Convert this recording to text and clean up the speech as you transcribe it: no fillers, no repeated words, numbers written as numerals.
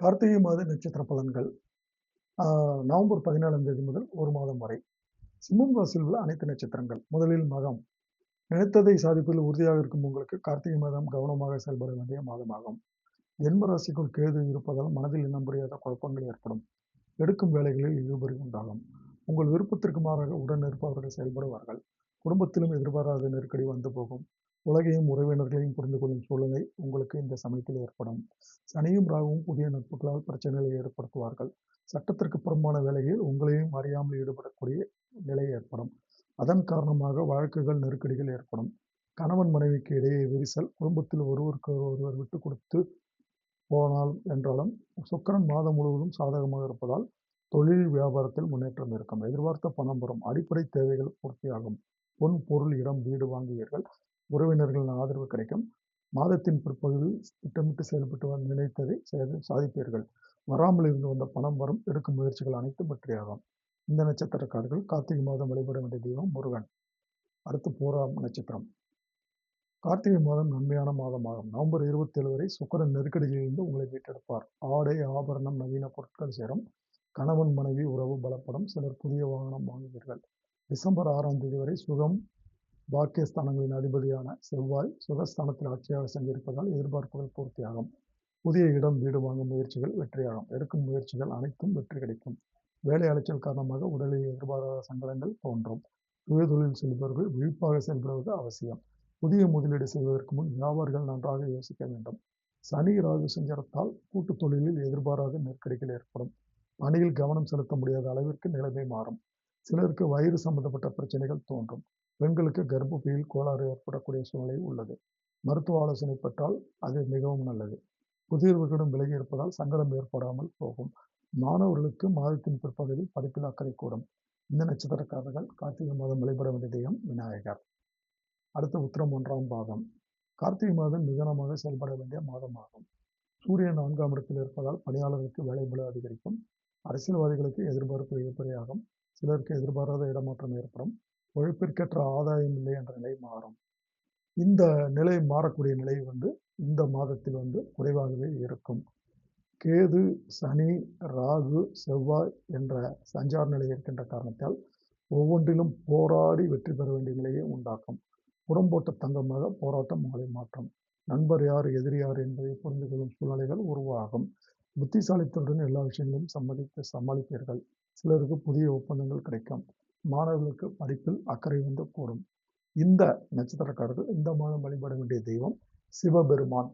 கார்த்திகை மாத நட்சத்திர பலன்கள். ஆ நவம்பர் 17ஆம் தேதி முதல் 1 மாதம் வரை. சிம்மம் ராசியில் உள்ள அனைத்து நட்சத்திரங்கள். முதலில் மகம். நினைத்ததை சாதிப்பதில் உறுதியாக இருக்கும் உங்களுக்கு கார்த்திகை மாதம் கவனமாக செயல்பட வேண்டிய மாதமாகும். ஜென்ம ராசிக்குள் கேது இருப்பதால் மனதில் இனம் புரியாத குழப்பங்கள் ஏற்படும். எடுக்கும் வேலைகளில் இழுபறி உண்டாகும். உங்கள் விருப்பத்திற்கு மாறாக உடன் இருப்பவர்கள் செயல்படுவார்கள். குடும்பத்திலும் எதிர்பாராத நெருக்கடி வந்து போகும். உலகையும் உறவினர்களையும் புரிந்து கொள்ளும் சூழ்நிலை உங்களுக்கு இந்த சமயத்தில் ஏற்படும். சனியும் ராகுவும் புதிய நட்புகளால் பிரச்சனைகளை ஏற்படுத்துவார்கள். சட்டத்திற்கு புறம்பான வேலைகளில் உங்களையும் அறியாமல் ஈடுபடக்கூடிய நிலை ஏற்படும். அதன் காரணமாக வழக்குகள், நெருக்கடிகள் ஏற்படும். கணவன் மனைவிக்கு இடையே விரிசல், குடும்பத்தில் ஒருவருக்கு ஒருவர் விட்டுக் கொடுத்து போனால் என்றாலும் சுக்கிரன் மாதம் முழுவதும் சாதகமாக இருப்பதால் தொழில் வியாபாரத்தில் முன்னேற்றம் இருக்கும். எதிர்பார்த்த பணம் வரும். அடிப்படை தேவைகள் பூர்த்தியாகும். பொன், பொருள், இடம், வீடு வாங்குவீர்கள். உறவினர்களின் ஆதரவு கிடைக்கும். மாதத்தின் பிற்பகுதியில் திட்டமிட்டு செயல்பட்டு நினைத்ததை சாதிப்பீர்கள். வராமல் இருந்து வந்த பணம் வரும். எடுக்கும் முயற்சிகள் அனைத்தும் வெற்றியாகும். இந்த நட்சத்திரக்காரர்கள் கார்த்திகை மாதம் வழிபட வேண்டிய தெய்வம் முருகன். அடுத்து பூராம் நட்சத்திரம். கார்த்திகை மாதம் நன்மையான மாதமாகும். நவம்பர் 27 வரை சுக்கிரன் நெருக்கடியிலிருந்து உங்களை மீட்டெடுப்பார். ஆடை, ஆபரணம், நவீன பொருட்கள் சேரும். கணவன் மனைவி உறவு பலப்படும். சிலர் புதிய வாகனம் வாங்குவீர்கள். டிசம்பர் 6ஆம் தேதி வரை சுகம், பாக்கியஸ்தானங்களின் அதிபதியான செவ்வாய் சுகஸ்தானத்தில் ஆட்சியாக சஞ்சரிப்பதால் எதிர்பார்ப்புகள் பூர்த்தியாகும். புதிய இடம், வீடு வாங்கும் முயற்சிகள் வெற்றியாகும். எடுக்கும் முயற்சிகள் அனைத்தும் வெற்றி கிடைக்கும். வேலை அலைச்சல் காரணமாக உடலில் எதிர்பாராத சங்கடங்கள் தோன்றும். சுயதொழில் செய்பவர்கள் விழிப்பாக செயல்படுவது அவசியம். புதிய முதலீடு செய்வதற்கு முன் வியாபாரிகள் நன்றாக யோசிக்க வேண்டும். சனி ராகு சஞ்சாரத்தால் கூட்டுத் தொழிலில் எதிர்பாராத நெருக்கடிகள் ஏற்படும். பணியில் கவனம் செலுத்த முடியாத அளவிற்கு நிலைமை மாறும். சிலருக்கு வயிறு சம்பந்தப்பட்ட பிரச்சனைகள் தோன்றும். பெண்களுக்கு கர்ப்பப்பையில் கோளாறு ஏற்படக்கூடிய சூழ்நிலை உள்ளது. மருத்துவ ஆலோசனை பெற்றால் அது மிகவும் நல்லது. புதியவர்களிடம் விலகி இருப்பதால் சங்கடம் ஏற்படாமல் போகும். மாணவர்களுக்கு மாதத்தின் பிற்பகுதியில் படிப்பில் அக்கறை கூடும். இந்த நட்சத்திரக்காரர்கள் கார்த்திகை மாதம் வழிபட வேண்டிய தெய்வம் விநாயகர். அடுத்து உத்திரம் 1ஆம் பாதம். கார்த்திகை மாதம் நிதானமாக செயல்பட வேண்டிய மாதமாகும். சூரியன் 4ஆம் இடத்தில் இருப்பதால் பணியாளர்களுக்கு வேலைபளு அதிகரிக்கும். அரசியல்வாதிகளுக்கு எதிர்பார்ப்பு இழுபறியாகும். சிலருக்கு எதிர்பாராத இடமாற்றம் ஏற்படும். உழைப்பிற்கேற்ற ஆதாயம் இல்லை என்ற நிலை மாறும். இந்த நிலை மாறக்கூடிய நிலை இந்த மாதத்தில் குறைவாகவே இருக்கும். கேது, சனி, ராகு, செவ்வாய் என்ற சஞ்சார நிலை இருக்கின்ற காரணத்தால் ஒவ்வொன்றிலும் போராடி வெற்றி பெற வேண்டிய நிலையை உண்டாக்கும். புறம்போட்ட தங்கமாக போராட்டம் உங்களை மாற்றும். நண்பர் யார், எதிரி யார் என்பதை புரிந்து கொள்ளும் சூழ்நிலைகள் உருவாகும். புத்திசாலித்தலுடன் எல்லா விஷயங்களையும் சமாளிப்பீர்கள். சிலருக்கு புதிய ஒப்பந்தங்கள் கிடைக்கும். மாணவர்களுக்கு படிப்பில் அக்கறை கூடும். இந்த நட்சத்திரக்காரர்கள் இந்த மாதம் வழிபட வேண்டிய தெய்வம் சிவபெருமான்.